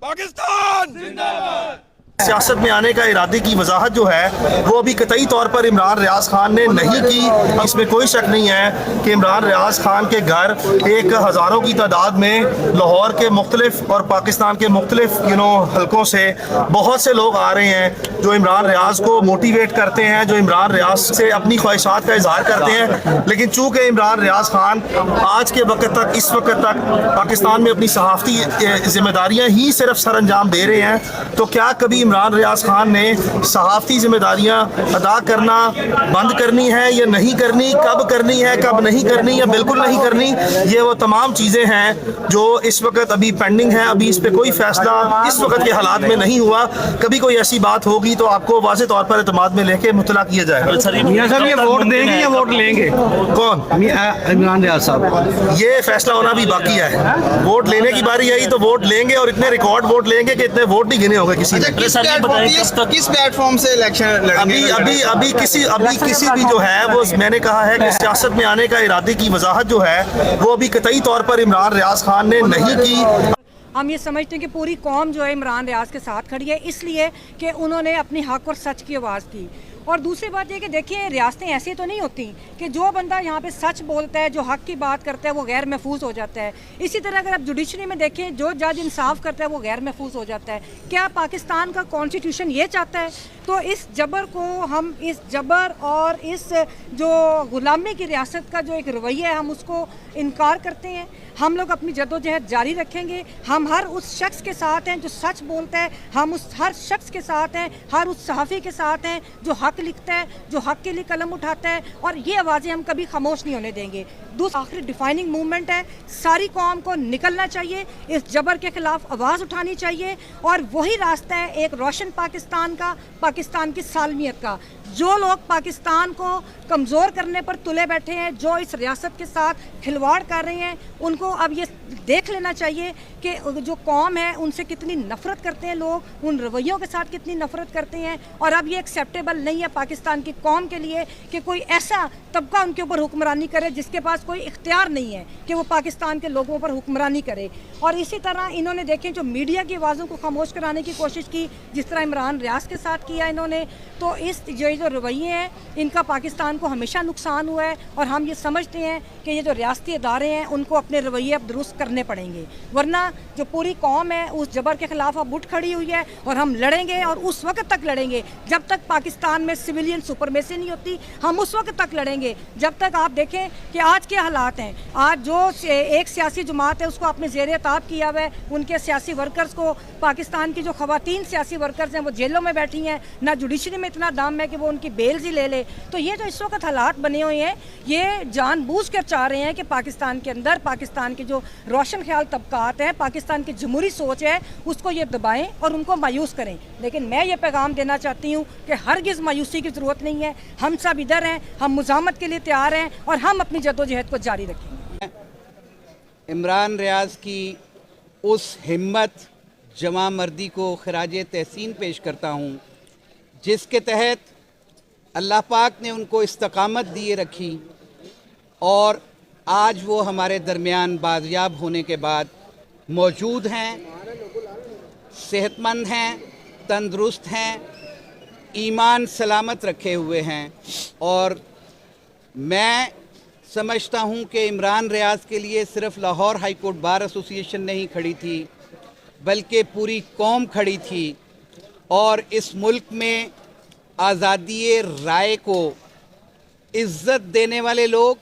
पाकिस्तान जिंदाबाद। सियासत में आने का इरादे की वजाहत जो है वो अभी कतई तौर पर इमरान रियाज खान ने नहीं की। इसमें कोई शक नहीं है कि इमरान रियाज खान के घर एक हज़ारों की तादाद में लाहौर के मुख्तलिफ और पाकिस्तान के मुख्तलिफ हलकों से बहुत से लोग आ रहे हैं जो इमरान रियाज को मोटिवेट करते हैं, जो इमरान रियाज से अपनी ख्वाहिशात का इजहार करते हैं। लेकिन चूँकि इमरान रियाज खान आज के वक्त तक, इस वक्त तक पाकिस्तान में अपनी सहाफ़ती जिम्मेदारियाँ ही सिर्फ सर अंजाम दे रहे हैं, तो क्या कभी इमरान रियाज खान ने सहाफ़ती जिम्मेदारियां अदा करना बंद करनी है या नहीं करनी, कब करनी है कब नहीं करनी या बिल्कुल नहीं करनी, ये वो तमाम चीज़ें हैं जो इस वक्त अभी पेंडिंग हैं। अभी इस पर कोई फैसला इस वक्त के हालात में नहीं हुआ। कभी कोई ऐसी बात होगी तो आपको वाज़ेह तौर पर एतमाद में लेके मुतला किया जाएगा। मियां साहब ये वोट देंगे या वोट लेंगे? कौन? इमरान रियाज साहब। ये फैसला होना भी बाकी है। वोट लेने की बारी आई तो वोट लेंगे और इतने रिकॉर्ड वोट लेंगे कि इतने वोट नहीं गिने होंगे किसी ने। किस प्लेटफॉर्म से इलेक्शन लड़ेंगे? अभी किसी भी जो है वो मैंने कहा है कि सियासत में आने का इरादे की वजाहत जो है वो अभी कतई तौर पर इमरान रियाज खान ने नहीं की। हम ये समझते हैं कि पूरी कौम जो है इमरान रियाज के साथ खड़ी है, इसलिए कि उन्होंने अपनी हक और सच की आवाज़ की। और दूसरी बात ये कि देखिए, रियासतें ऐसी तो नहीं होती कि जो बंदा यहाँ पे सच बोलता है, जो हक की बात करता है, वो गैर महफूज हो जाता है। इसी तरह अगर आप जुडिशरी में देखें, जो जज इंसाफ करता है वो गैर महफूज हो जाता है। क्या पाकिस्तान का कॉन्स्टिट्यूशन ये चाहता है? तो इस जबर को हम, इस जबर और इस जो गुलामी की रियासत का जो एक रवैया है, हम उसको इनकार करते हैं। हम लोग अपनी जद्दोजहद जारी रखेंगे। हम हर उस शख्स के साथ हैं जो सच बोलता है, हम उस हर शख्स के साथ हैं, हर उस सहाफ़ी के साथ हैं जो हक लिखता है, जो हक के लिए कलम उठाता है, और ये आवाज़ें हम कभी खामोश नहीं होने देंगे। दूसरा आखिरी डिफाइनिंग मूवमेंट है, सारी कौम को निकलना चाहिए, इस जबर के खिलाफ आवाज़ उठानी चाहिए, और वही रास्ता है एक रोशन पाकिस्तान का, पाकिस्तान की सालमियत का। जो लोग पाकिस्तान को कमज़ोर करने पर तुले बैठे हैं, जो इस रियासत के साथ खिलवाड़ कर रहे हैं, उनको अब ये देख लेना चाहिए कि जो कौम है उनसे कितनी नफ़रत करते हैं लोग, उन रवैयों के साथ कितनी नफ़रत करते हैं। और अब ये एक्सेप्टेबल नहीं है पाकिस्तान की कौम के लिए कि कोई ऐसा तबका उनके ऊपर हुक्मरानी करे जिसके पास कोई इख्तियार नहीं है कि वो पाकिस्तान के लोगों पर हुक्मरानी करे। और इसी तरह इन्होंने देखें जो मीडिया की आवाज़ों को खामोश कराने की कोशिश की, जिस तरह इमरान रियाज के साथ किया इन्होंने, तो इस जो रवैये हैं इनका पाकिस्तान को हमेशा नुकसान हुआ है। और हम ये समझते हैं कि ये जो रियासती इदारे हैं उनको अपने रवैये अब दुरुस्त करने पड़ेंगे, वरना जो पूरी कौम है उस जबर के खिलाफ अब उठ खड़ी हुई है। और हम लड़ेंगे, और उस वक्त तक लड़ेंगे जब तक पाकिस्तान में सिविलियन सुपरमेसी नहीं होती। हम उस वक्त तक लड़ेंगे जब तक आप देखें कि आज के हालात हैं। आज जो एक सियासी जमात है उसको आपने ज़ेर ताब किया हुआ है, उनके सियासी वर्कर्स को, पाकिस्तान की जो ख़वातीन सियासी वर्कर्स हैं वो जेलों में बैठी हैं, ना जुडिशरी में इतना दम है कि वो उनकी बेल ही ले ले। तो ये जो इस वक्त हालात बने हुए हैं, ये जानबूझ कर चाह रहे हैं कि पाकिस्तान के अंदर, पाकिस्तान के जो रोशन ख्याल तबकात हैं, पाकिस्तान की जमहूरी सोच है, उसको ये दबाएं और उनको मायूस करें। लेकिन मैं ये पैगाम देना चाहती हूँ कि हरगिज़ मायूसी की ज़रूरत नहीं है। हम सब इधर हैं, हम मुज़ामत के लिए तैयार हैं, और हम अपनी जद्दोजहद को जारी रखेंगे। इमरान रियाज की उस हिम्मत, जमा मर्दी को खराज तहसीन पेश करता हूँ जिसके तहत अल्लाह पाक ने उनको इस्तकामत दिए रखी, और आज वो हमारे दरमियान बाज़याब होने के बाद मौजूद हैं, सेहतमंद हैं, तंदुरुस्त हैं, ईमान सलामत रखे हुए हैं। और मैं समझता हूँ कि इमरान रियाज के लिए सिर्फ़ Lahore high court bar association नहीं खड़ी थी, बल्कि पूरी कौम खड़ी थी। और इस मुल्क में आज़ादी राय को इज़्ज़त देने वाले लोग,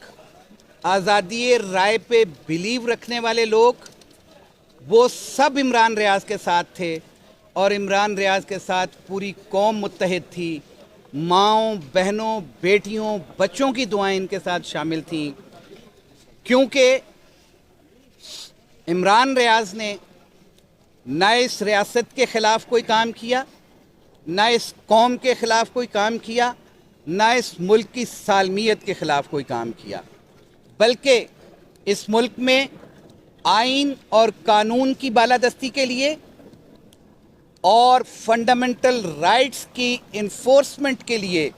आज़ादी राय पे बिलीव रखने वाले लोग, वो सब इमरान रियाज के साथ थे। और इमरान रियाज के साथ पूरी कौम मुत्तहिद थी। माँओं, बहनों, बेटियों, बच्चों की दुआएं इनके साथ शामिल थीं, क्योंकि इमरान रियाज ने न इस रियासत के ख़िलाफ़ कोई काम किया, न इस कौम के ख़िलाफ़ कोई काम किया, न इस मुल्क की सालमियत के ख़िलाफ़ कोई काम किया, बल्कि इस मुल्क में आइन और कानून की बालादस्ती के लिए और फंडामेंटल राइट्स की इन्फोर्समेंट के लिए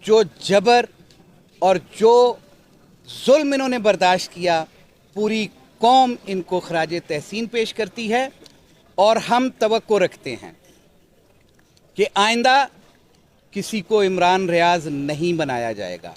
जो जबर और जो जुल्म इन्होंने बर्दाश्त किया, पूरी कौम इनको खराज तहसीन पेश करती है। और हम तवक्को रखते हैं कि आइंदा किसी को इमरान रियाज नहीं बनाया जाएगा।